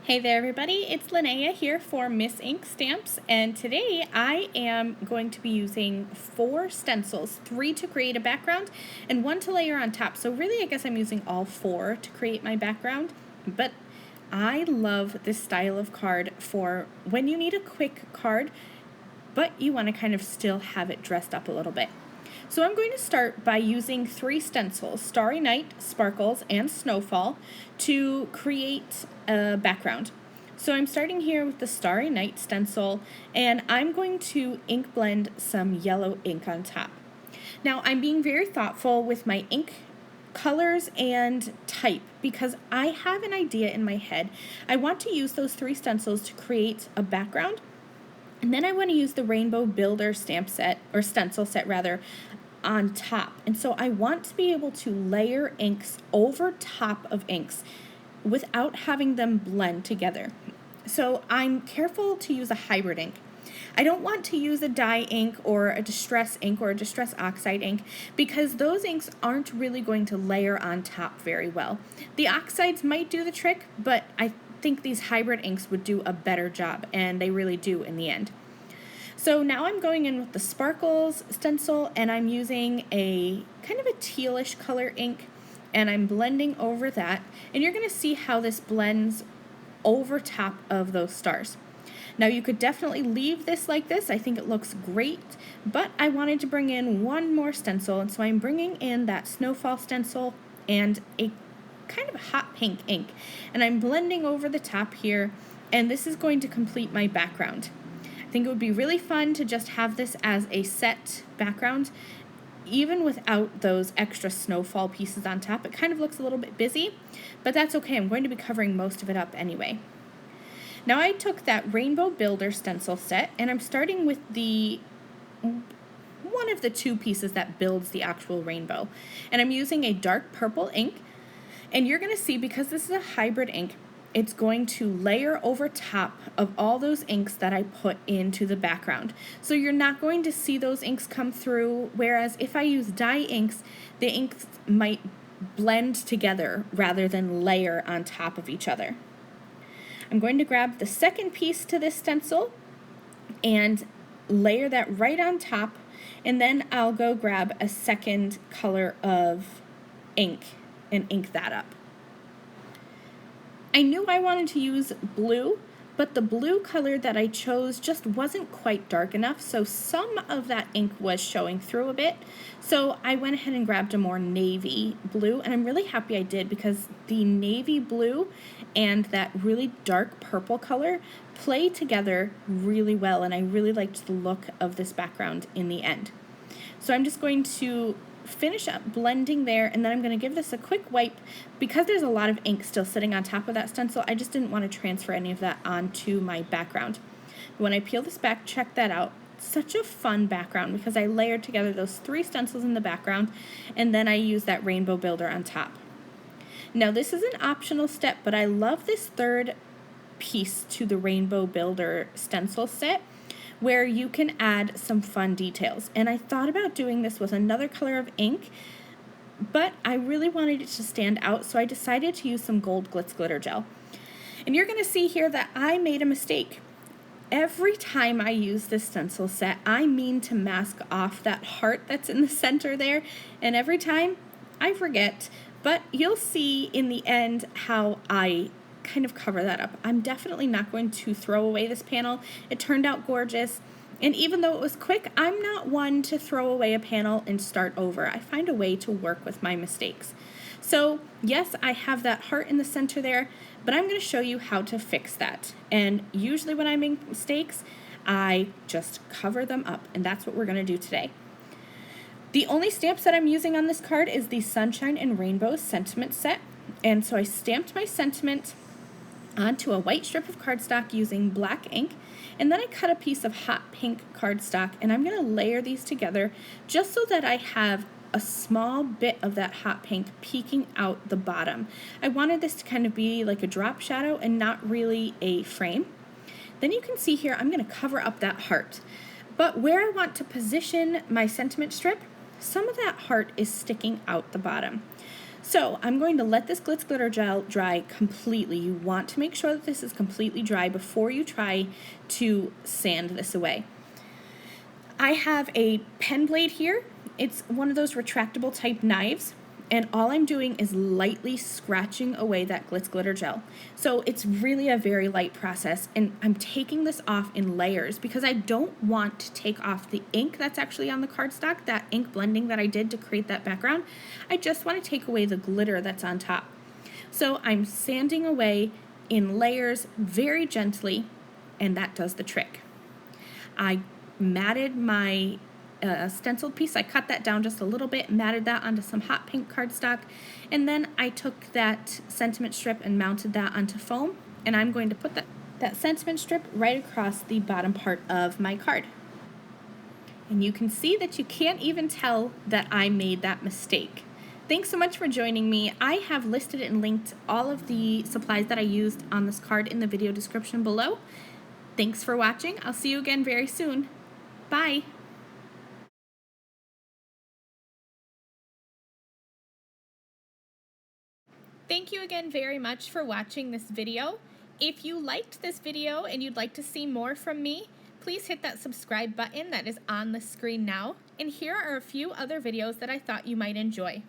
Hey there everybody, it's Lynnea here for Miss Ink Stamps, and today I am going to be using 4 stencils, 3 to create a background and 1 to layer on top. So really I guess I'm using all 4 to create my background, but I love this style of card for when you need a quick card, but you want to kind of still have it dressed up a little bit. So I'm going to start by using 3 stencils, Starry Night, Sparkles, and Snowfall, to create a background. So I'm starting here with the Starry Night stencil, and I'm going to ink blend some yellow ink on top. Now I'm being very thoughtful with my ink colors and type because I have an idea in my head. I want to use those 3 stencils to create a background, and then I want to use the Rainbow Builder stamp set, or stencil set rather, on top. And so I want to be able to layer inks over top of inks without having them blend together. So I'm careful to use a hybrid ink. I don't want to use a dye ink or a distress ink or a distress oxide ink because those inks aren't really going to layer on top very well. The oxides might do the trick, but I think these hybrid inks would do a better job, and they really do in the end. So now I'm going in with the Sparkles stencil, and I'm using a kind of a tealish color ink, and I'm blending over that, and you're going to see how this blends over top of those stars. Now you could definitely leave this like this. I think it looks great, but I wanted to bring in one more stencil, and so I'm bringing in that Snowfall stencil and a kind of hot pink ink, and I'm blending over the top here, and this is going to complete my background. I think it would be really fun to just have this as a set background, even without those extra snowfall pieces on top. It kind of looks a little bit busy, but that's okay. I'm going to be covering most of it up anyway. Now I took that Rainbow Builder stencil set, and I'm starting with the one of the 2 pieces that builds the actual rainbow. And I'm using a dark purple ink, and you're going to see, because this is a hybrid ink, it's going to layer over top of all those inks that I put into the background. So you're not going to see those inks come through, whereas if I use dye inks, the inks might blend together rather than layer on top of each other. I'm going to grab the second piece to this stencil and layer that right on top, and then I'll go grab a second color of ink and ink that up. I knew I wanted to use blue, but the blue color that I chose just wasn't quite dark enough, so some of that ink was showing through a bit. So I went ahead and grabbed a more navy blue, and I'm really happy I did because the navy blue and that really dark purple color play together really well, and I really liked the look of this background in the end. So I'm just going to finish up blending there, and then I'm going to give this a quick wipe. Because there's a lot of ink still sitting on top of that stencil, I just didn't want to transfer any of that onto my background. When I peel this back, check that out. Such a fun background because I layered together those 3 stencils in the background, and then I used that Rainbow Builder on top. Now this is an optional step, but I love this third piece to the Rainbow Builder stencil set, where you can add some fun details. And I thought about doing this with another color of ink, but I really wanted it to stand out, so I decided to use some gold glitz glitter gel. And you're going to see here that I made a mistake. Every time I use this stencil set, I mean to mask off that heart that's in the center there, and every time I forget. But you'll see in the end how I kind of cover that up. I'm definitely not going to throw away this panel. It turned out gorgeous, and even though it was quick, I'm not one to throw away a panel and start over. I find a way to work with my mistakes. So yes, I have that heart in the center there, but I'm going to show you how to fix that. And usually when I make mistakes, I just cover them up, and that's what we're going to do today. The only stamp set I'm using on this card is the Sunshine and Rainbow sentiment set, and so I stamped my sentiment onto a white strip of cardstock using black ink, and then I cut a piece of hot pink cardstock, and I'm going to layer these together just so that I have a small bit of that hot pink peeking out the bottom. I wanted this to kind of be like a drop shadow and not really a frame. Then you can see here I'm going to cover up that heart, but where I want to position my sentiment strip, some of that heart is sticking out the bottom. So I'm going to let this glitz glitter gel dry completely. You want to make sure that this is completely dry before you try to sand this away. I have a pen blade here. It's one of those retractable type knives, and all I'm doing is lightly scratching away that glitz glitter gel. So it's really a very light process, and I'm taking this off in layers because I don't want to take off the ink that's actually on the cardstock, that ink blending that I did to create that background. I just want to take away the glitter that's on top. So I'm sanding away in layers very gently, and that does the trick. I matted my stenciled piece. I cut that down just a little bit, matted that onto some hot pink cardstock, and then I took that sentiment strip and mounted that onto foam, and I'm going to put that sentiment strip right across the bottom part of my card. And you can see that you can't even tell that I made that mistake. Thanks so much for joining me. I have listed and linked all of the supplies that I used on this card in the video description below. Thanks for watching. I'll see you again very soon. Bye. Thank you again very much for watching this video. If you liked this video and you'd like to see more from me, please hit that subscribe button that is on the screen now. And here are a few other videos that I thought you might enjoy.